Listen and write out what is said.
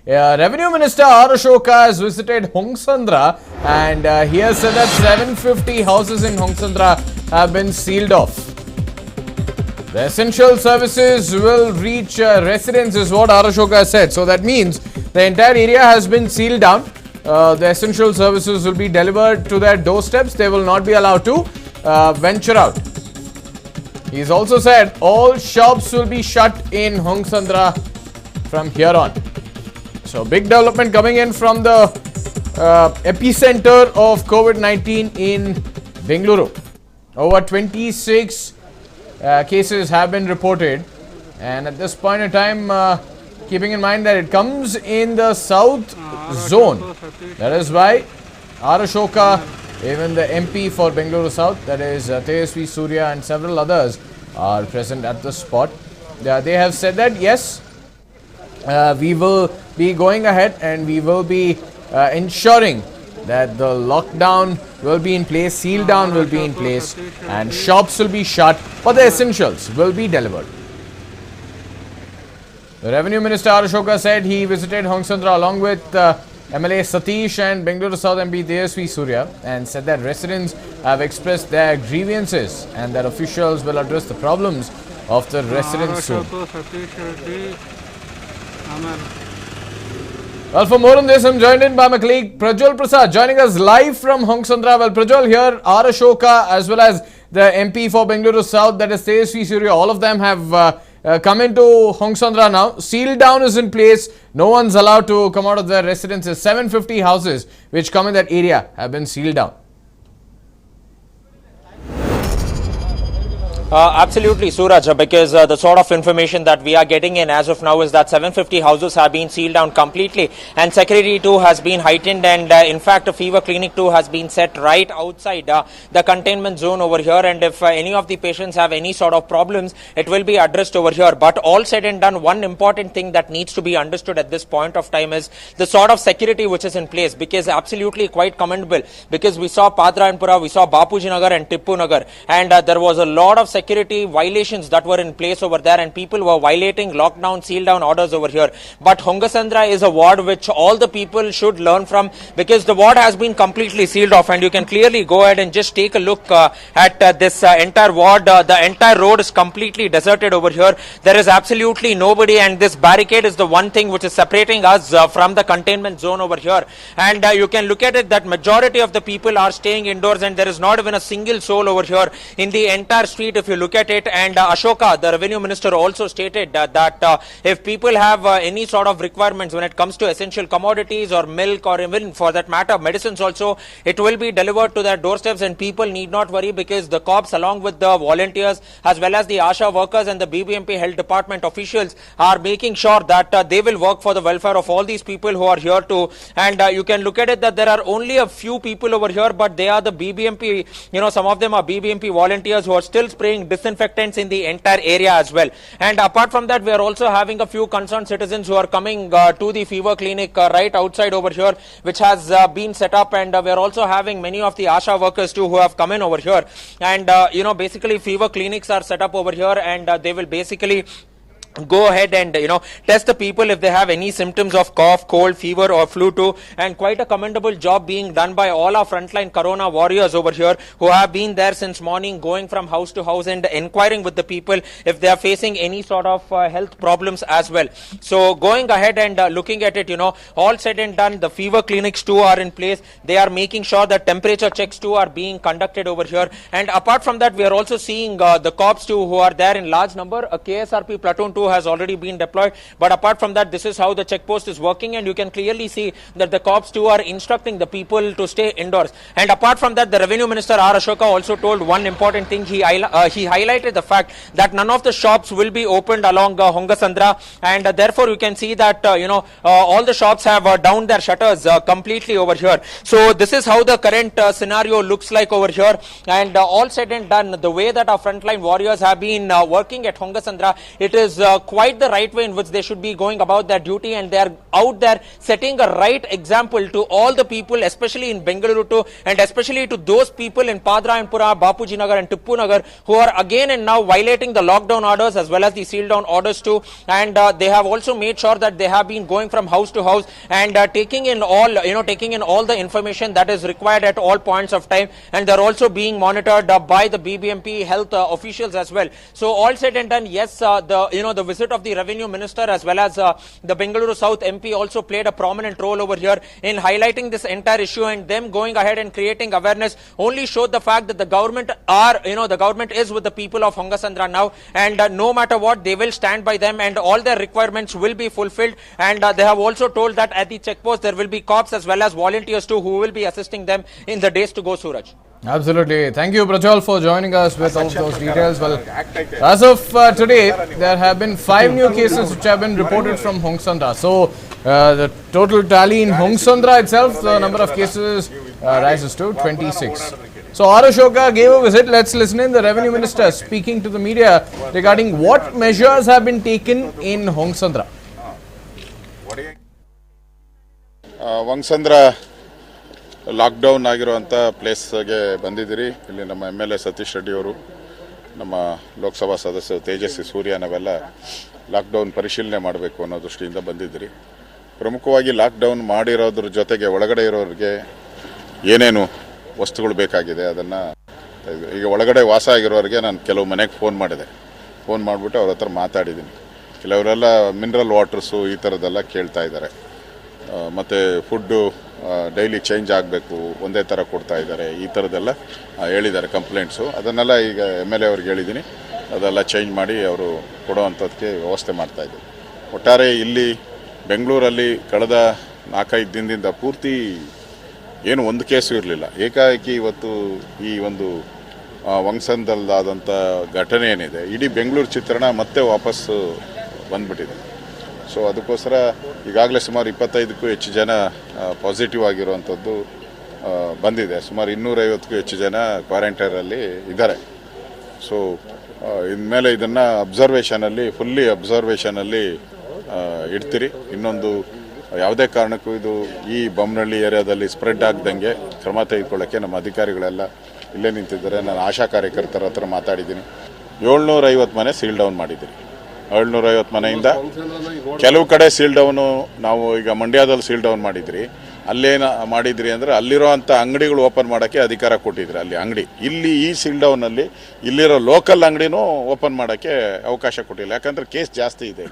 Revenue Minister R. Ashoka has visited Hongsandra and he has said that 750 houses in Hongsandra have been sealed off. The essential services will reach residents is what R. Ashoka said. So that means the entire area has been sealed down. The essential services will be delivered to their doorsteps. They will not be allowed to venture out. He's also said all shops will be shut in Hongsandra from here on. So big development coming in from the epicenter of COVID-19 in Bengaluru. Over 26 cases have been reported, and at this point in time, keeping in mind that it comes in the south zone, that is why R. Ashoka, even the MP for Bengaluru South, that is Tejasvi Surya and several others are present at the spot. They have said that yes, we will be going ahead and we will be ensuring that the lockdown will be in place, seal down will be in place, and shops will be shut, but the essentials will be delivered. The Revenue Minister R. Ashoka said he visited Hongsandra along with MLA Satish and Bengaluru South MP Tejasvi Surya and said that residents have expressed their grievances and that officials will address the problems of the residents soon. Well, for more on this, I'm joined in by my colleague Prajwal Prasad, joining us live from Hongsandra. Well, Prajwal, here R. Ashoka as well as the MP for Bengaluru South, that is Tejasvi Surya, all of them have come into Hongsandra now. Seal down is in place. No one's allowed to come out of their residences. 750 houses which come in that area have been sealed down. Absolutely, Suraj, because the sort of information that we are getting in as of now is that 750 houses have been sealed down completely, and security too has been heightened, and in fact a fever clinic too has been set right outside the containment zone over here, and if any of the patients have any sort of problems, it will be addressed over here. But all said and done, one important thing that needs to be understood at this point of time is the sort of security which is in place, because absolutely quite commendable, because we saw Padrayanpura, we saw Bapuji Nagar and Tippu Nagar, and there was a lot of security violations that were in place over there, and people were violating lockdown, seal down orders over here. But Hongsandra is a ward which all the people should learn from, because the ward has been completely sealed off, and you can clearly go ahead and just take a look at this entire ward. The entire road is completely deserted over here. There is absolutely nobody, and this barricade is the one thing which is separating us from the containment zone over here. And you can look at it that majority of the people are staying indoors, and there is not even a single soul over here in the entire street if you look at it. And Ashoka, the Revenue Minister, also stated that if people have any sort of requirements when it comes to essential commodities or milk or even for that matter medicines also, it will be delivered to their doorsteps, and people need not worry, because the cops along with the volunteers as well as the ASHA workers and the BBMP Health Department officials are making sure that they will work for the welfare of all these people who are here too. And you can look at it that there are only a few people over here, but they are the BBMP, some of them are BBMP volunteers who are still spraying disinfectants in the entire area as well. And apart from that, we are also having a few concerned citizens who are coming to the fever clinic right outside over here, which has been set up, and we are also having many of the ASHA workers too who have come in over here. And basically fever clinics are set up over here, and they will basically go ahead and test the people if they have any symptoms of cough, cold, fever or flu too. And quite a commendable job being done by all our frontline corona warriors over here, who have been there since morning, going from house to house and inquiring with the people if they are facing any sort of health problems as well. So going ahead and looking at it, all said and done, the fever clinics too are in place. They are making sure that temperature checks too are being conducted over here. And apart from that, we are also seeing the cops too who are there in large number. A KSRP platoon too has already been deployed. But apart from that, this is how the checkpost is working, and you can clearly see that the cops too are instructing the people to stay indoors. And apart from that, the Revenue Minister R. Ashoka also told one important thing. He highlighted the fact that none of the shops will be opened along Hongsandra, and therefore you can see that all the shops have downed their shutters completely over here. So this is how the current scenario looks like over here. And all said and done, the way that our frontline warriors have been working at Hongsandra, it is quite the right way in which they should be going about their duty, and they are out there setting a right example to all the people, especially in Bengaluru too, and especially to those people in Padrayanpura, Bapuji Nagar and Tippu Nagar who are again and now violating the lockdown orders as well as the seal down orders too. And they have also made sure that they have been going from house to house and taking in all the information that is required at all points of time, and they're also being monitored by the BBMP health officials as well. So all said and done, yes, the visit of the revenue minister as well as the Bengaluru South MP also played a prominent role over here in highlighting this entire issue, and them going ahead and creating awareness only showed the fact that the government is with the people of Hongasandra now, and no matter what, they will stand by them and all their requirements will be fulfilled. And they have also told that at the checkpost there will be cops as well as volunteers too who will be assisting them in the days to go, Suraj. Absolutely. Thank you, Prajwal, for joining us with all of those details. Well, as of today, there have been 5 new cases which have been reported from Hongsandra. So, the total tally in Hongsandra itself, the number of cases rises to 26. So, R. Ashoka gave a visit. Let's listen in the Revenue Minister speaking to the media regarding what measures have been taken in Hongsandra. Hongsandra lockdown ಆಗಿರುವಂಥ ಪ್ಲೇಸ್ಗೆ ಬಂದಿದ್ದೀರಿ. ಇಲ್ಲಿ ನಮ್ಮ MLA Satish Reddy ಅವರು, ನಮ್ಮ ಲೋಕಸಭಾ ಸದಸ್ಯರು ತೇಜಸ್ವಿ ಸೂರ್ಯ ನಾವೆಲ್ಲ lockdown ಪರಿಶೀಲನೆ ಮಾಡಬೇಕು ಅನ್ನೋ ದೃಷ್ಟಿಯಿಂದ ಬಂದಿದ್ದೀರಿ. ಪ್ರಮುಖವಾಗಿ ಲಾಕ್ಡೌನ್ ಮಾಡಿರೋದ್ರ ಜೊತೆಗೆ ಒಳಗಡೆ ಇರೋರಿಗೆ ಏನೇನು ವಸ್ತುಗಳು ಬೇಕಾಗಿದೆ ಅದನ್ನು, ಈಗ ಒಳಗಡೆ ವಾಸ ಆಗಿರೋರಿಗೆ ನಾನು ಕೆಲವು ಮನೆಗೆ ಫೋನ್ ಮಾಡಿಬಿಟ್ಟು ಅವ್ರ ಹತ್ರ ಮಾತಾಡಿದ್ದೀನಿ. ಕೆಲವರೆಲ್ಲ ಮಿನರಲ್ ವಾಟರ್ಸು ಈ ಥರದ್ದೆಲ್ಲ ಕೇಳ್ತಾ ಇದ್ದಾರೆ. ಮತ್ತು ಫುಡ್ಡು ಡೈಲಿ ಚೇಂಜ್ ಆಗಬೇಕು, ಒಂದೇ ಥರ ಕೊಡ್ತಾ ಇದ್ದಾರೆ, ಈ ಥರದ್ದೆಲ್ಲ ಹೇಳಿದ್ದಾರೆ ಕಂಪ್ಲೇಂಟ್ಸು. ಅದನ್ನೆಲ್ಲ ಈಗ MLA ಅವ್ರಿಗೆ ಹೇಳಿದ್ದೀನಿ, ಅದೆಲ್ಲ ಚೇಂಜ್ ಮಾಡಿ ಅವರು ಕೊಡೋವಂಥದ್ದಕ್ಕೆ ವ್ಯವಸ್ಥೆ ಮಾಡ್ತಾಯಿದ್ದೀವಿ. ಒಟ್ಟಾರೆ ಇಲ್ಲಿ ಬೆಂಗಳೂರಲ್ಲಿ ಕಳೆದ 4-5 ದಿನದಿಂದ ಪೂರ್ತಿ ಏನು ಒಂದು ಕೇಸು ಇರಲಿಲ್ಲ. ಏಕಾಏಕಿ ಇವತ್ತು ಈ ಒಂದು ವಂಗಸಂದ್ರದಾದಂಥ ಘಟನೆ ಏನಿದೆ, ಇಡೀ ಬೆಂಗಳೂರು ಚಿತ್ರಣ ಮತ್ತೆ ವಾಪಸ್ಸು ಬಂದ್ಬಿಟ್ಟಿದೆ. ಸೊ ಅದಕ್ಕೋಸ್ಕರ ಈಗಾಗಲೇ ಸುಮಾರು 25ಕ್ಕೂ ಹೆಚ್ಚು ಜನ ಪಾಸಿಟಿವ್ ಆಗಿರುವಂಥದ್ದು ಬಂದಿದೆ. ಸುಮಾರು 250ಕ್ಕೂ ಹೆಚ್ಚು ಜನ ಕ್ವಾರಂಟೈನಲ್ಲಿ ಇದ್ದಾರೆ. ಸೊ ಇನ್ಮೇಲೆ ಇದನ್ನು ಫುಲ್ಲಿ ಅಬ್ಸರ್ವೇಷನಲ್ಲಿ ಇಡ್ತೀರಿ. ಇನ್ನೊಂದು ಯಾವುದೇ ಕಾರಣಕ್ಕೂ ಇದು ಈ ಬೊಮ್ಮನಹಳ್ಳಿ ಏರಿಯಾದಲ್ಲಿ ಸ್ಪ್ರೆಡ್ ಆಗದಂಗೆ ಕ್ರಮ ತೆಗೆದುಕೊಳ್ಳೋಕ್ಕೆ ನಮ್ಮ ಅಧಿಕಾರಿಗಳೆಲ್ಲ ಇಲ್ಲೇ ನಿಂತಿದ್ದಾರೆ. ನಾನು ಆಶಾ ಕಾರ್ಯಕರ್ತರ ಹತ್ರ ಮಾತಾಡಿದ್ದೀನಿ. 750 ಮನೆ ಸೀಲ್ ಡೌನ್ ಮಾಡಿದ್ದೀರಿ. 750 ಮನೆಯಿಂದ ಕೆಲವು ಕಡೆ ಸೀಲ್ ಡೌನು ನಾವು ಈಗ ಮಂಡ್ಯದಲ್ಲಿ ಸೀಲ್ ಡೌನ್ ಮಾಡಿದ್ರಿ. ಅಲ್ಲೇನು ಮಾಡಿದ್ರಿ ಅಂದರೆ ಅಲ್ಲಿರೋ ಅಂಥ ಅಂಗಡಿಗಳು ಓಪನ್ ಮಾಡೋಕ್ಕೆ ಅಧಿಕಾರ ಕೊಟ್ಟಿದ್ರಿ. ಅಲ್ಲಿ ಅಂಗಡಿ ಇಲ್ಲಿ ಈ ಸೀಲ್ ಡೌನಲ್ಲಿ ಇಲ್ಲಿರೋ ಲೋಕಲ್ ಅಂಗಡಿನೂ ಓಪನ್ ಮಾಡೋಕ್ಕೆ ಅವಕಾಶ ಕೊಟ್ಟಿಲ್ಲ, ಯಾಕಂದರೆ ಕೇಸ್ ಜಾಸ್ತಿ ಇದೆ.